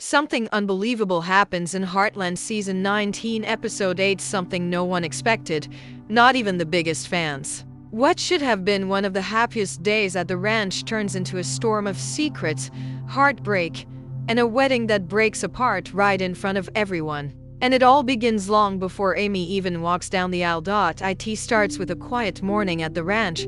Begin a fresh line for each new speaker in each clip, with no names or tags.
Something unbelievable happens in Heartland Season 19, Episode 8, something no one expected, not even the biggest fans. What should have been one of the happiest days at the ranch turns into a storm of secrets, heartbreak, and a wedding that breaks apart right in front of everyone. And it all begins long before Amy even walks down the aisle. It starts with a quiet morning at the ranch,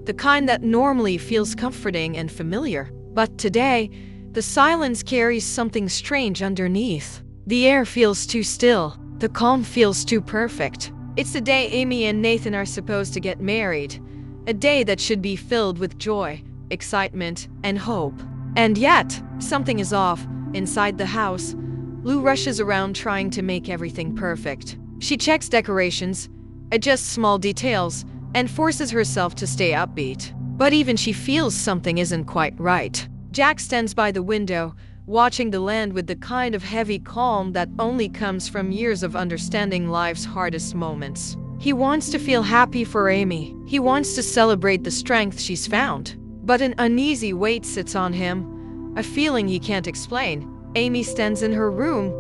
the kind that normally feels comforting and familiar. But today, the silence carries something strange underneath. The air feels too still. The calm feels too perfect. It's the day Amy and Nathan are supposed to get married. A day that should be filled with joy, excitement, and hope. And yet, something is off. Inside the house, Lou rushes around trying to make everything perfect. She checks decorations, adjusts small details, and forces herself to stay upbeat. But even she feels something isn't quite right. Jack stands by the window, watching the land with the kind of heavy calm that only comes from years of understanding life's hardest moments. He wants to feel happy for Amy. He wants to celebrate the strength she's found. But an uneasy weight sits on him, a feeling he can't explain. Amy stands in her room,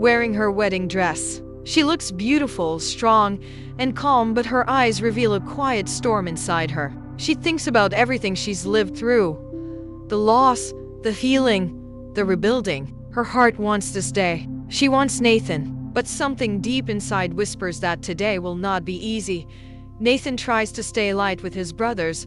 wearing her wedding dress. She looks beautiful, strong, and calm, but her eyes reveal a quiet storm inside her. She thinks about everything she's lived through. The loss, the healing, the rebuilding. Her heart wants this day. She wants Nathan. But something deep inside whispers that today will not be easy. Nathan tries to stay light with his brothers,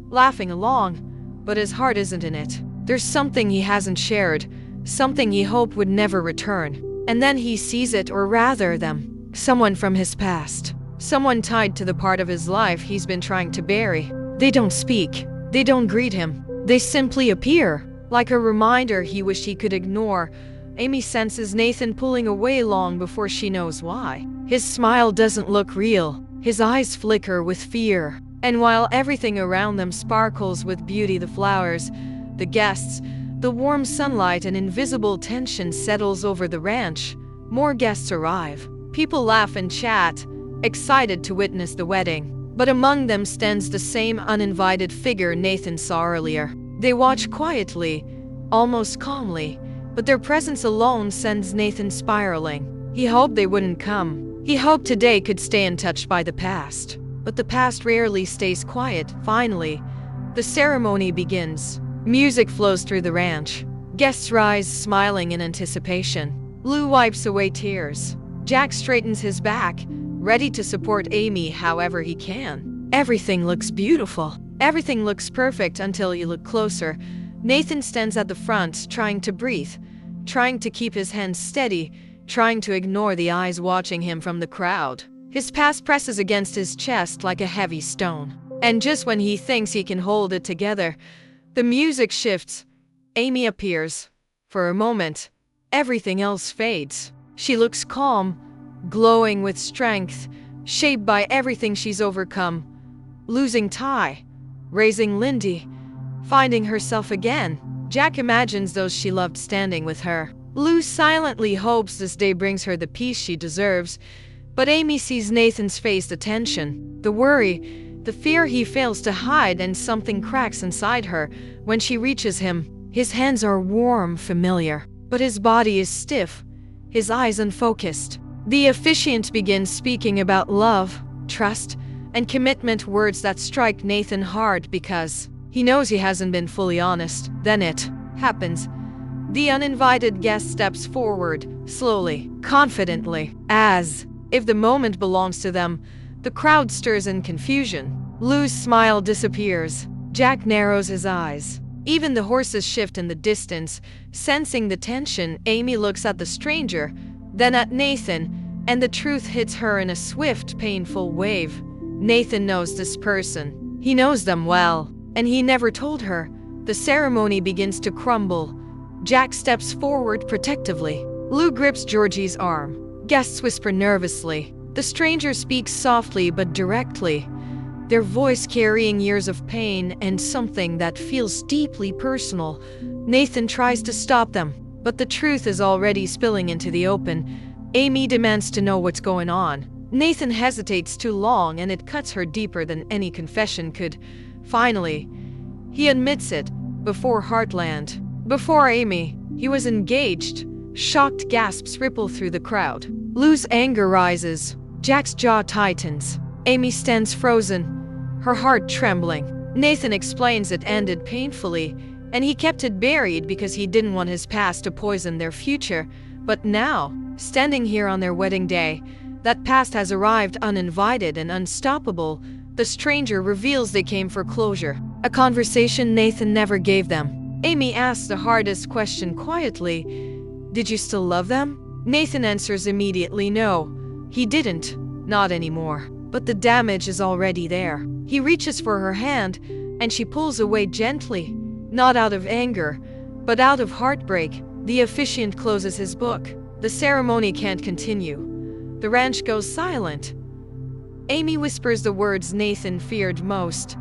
laughing along, but his heart isn't in it. There's something he hasn't shared, something he hoped would never return. And then he sees it, or rather them. Someone from his past. Someone tied to the part of his life he's been trying to bury. They don't speak. They don't greet him. They simply appear, like a reminder he wished he could ignore. Amy senses Nathan pulling away long before she knows why. His smile doesn't look real. His eyes flicker with fear. And while everything around them sparkles with beauty, the flowers, the guests, the warm sunlight, and invisible tension settles over the ranch. More guests arrive. People laugh and chat, excited to witness the wedding. But among them stands the same uninvited figure Nathan saw earlier. They watch quietly, almost calmly, but their presence alone sends Nathan spiraling. He hoped they wouldn't come. He hoped today could stay untouched by the past. But the past rarely stays quiet. Finally, the ceremony begins. Music flows through the ranch. Guests rise, smiling in anticipation. Lou wipes away tears. Jack straightens his back, ready to support Amy however he can. Everything looks beautiful. Everything looks perfect until you look closer. Nathan stands at the front, trying to breathe, trying to keep his hands steady, trying to ignore the eyes watching him from the crowd. His past presses against his chest like a heavy stone. And just when he thinks he can hold it together, the music shifts. Amy appears. For a moment, everything else fades. She looks calm, glowing with strength, shaped by everything she's overcome. Losing Ty, raising Lindy, finding herself again. Jack imagines those she loved standing with her. Lou silently hopes this day brings her the peace she deserves. But Amy sees Nathan's face, the tension, the worry, the fear he fails to hide, and something cracks inside her when she reaches him. His hands are warm, familiar, but his body is stiff, his eyes unfocused. The officiant begins speaking about love, trust, and commitment, words that strike Nathan hard because he knows he hasn't been fully honest. Then it happens. The uninvited guest steps forward, slowly, confidently, as if the moment belongs to them. The crowd stirs in confusion. Lou's smile disappears. Jack narrows his eyes. Even the horses shift in the distance. Sensing the tension, Amy looks at the stranger, then at Nathan, and the truth hits her in a swift, painful wave. Nathan knows this person. He knows them well, and he never told her. The ceremony begins to crumble. Jack steps forward protectively. Lou grips Georgie's arm. Guests whisper nervously. The stranger speaks softly but directly, their voice carrying years of pain and something that feels deeply personal. Nathan tries to stop them, but the truth is already spilling into the open. Amy demands to know what's going on. Nathan hesitates too long, and it cuts her deeper than any confession could. Finally, he admits it. Before Heartland, before Amy, he was engaged. Shocked gasps ripple through the crowd. Lou's anger rises. Jack's jaw tightens. Amy stands frozen, her heart trembling. Nathan explains it ended painfully, and he kept it buried because he didn't want his past to poison their future. But now, standing here on their wedding day, that past has arrived uninvited and unstoppable. The stranger reveals they came for closure, a conversation Nathan never gave them. Amy asks the hardest question quietly. Did you still love them? Nathan answers immediately no. He didn't. Not anymore. But the damage is already there. He reaches for her hand, and she pulls away gently. Not out of anger, but out of heartbreak. The officiant closes his book. The ceremony can't continue. The ranch goes silent. Amy whispers the words Nathan feared most.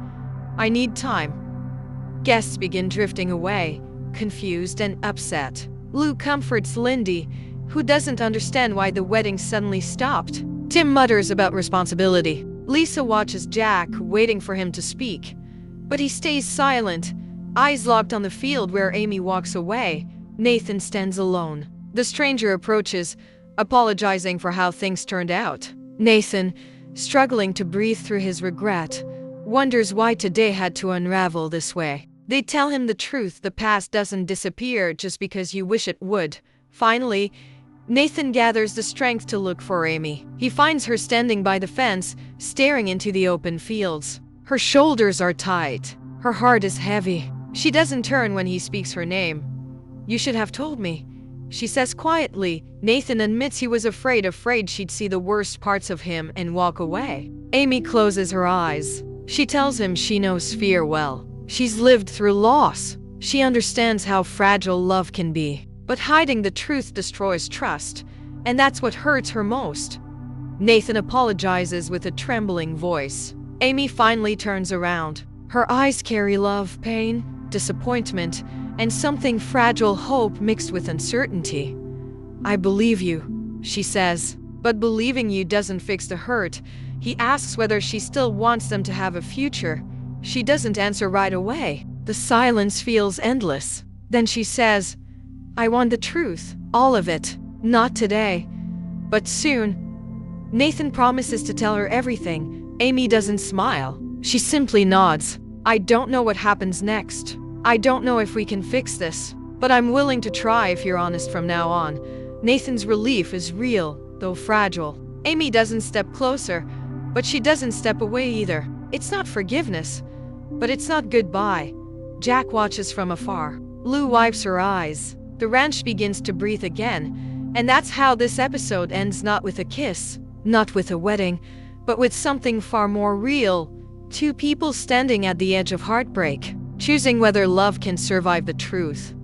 I need time. Guests begin drifting away, confused and upset. Lou comforts Lindy, who doesn't understand why the wedding suddenly stopped. Tim mutters about responsibility. Lisa watches Jack, waiting for him to speak. But he stays silent, eyes locked on the field where Amy walks away. Nathan stands alone. The stranger approaches, apologizing for how things turned out. Nathan, struggling to breathe through his regret, wonders why today had to unravel this way. They tell him the truth: the past doesn't disappear just because you wish it would. Finally, Nathan gathers the strength to look for Amy. He finds her standing by the fence, staring into the open fields. Her shoulders are tight. Her heart is heavy. She doesn't turn when he speaks her name. You should have told me, she says quietly. Nathan admits he was afraid she'd see the worst parts of him and walk away. Amy closes her eyes. She tells him she knows fear well. She's lived through loss. She understands how fragile love can be. But hiding the truth destroys trust, and that's what hurts her most. Nathan apologizes with a trembling voice. Amy finally turns around. Her eyes carry love, pain, disappointment, and something fragile, hope mixed with uncertainty. I believe you, she says. But believing you doesn't fix the hurt. He asks whether she still wants them to have a future. She doesn't answer right away. The silence feels endless. Then she says, I want the truth, all of it. Not today, but soon. Nathan promises to tell her everything. Amy doesn't smile. She simply nods. I don't know what happens next. I don't know if we can fix this, but I'm willing to try if you're honest from now on. Nathan's relief is real, though fragile. Amy doesn't step closer, but she doesn't step away either. It's not forgiveness, but it's not goodbye. Jack watches from afar. Lou wipes her eyes. The ranch begins to breathe again, and that's how this episode ends, not with a kiss, not with a wedding, but with something far more real. Two people standing at the edge of heartbreak, choosing whether love can survive the truth.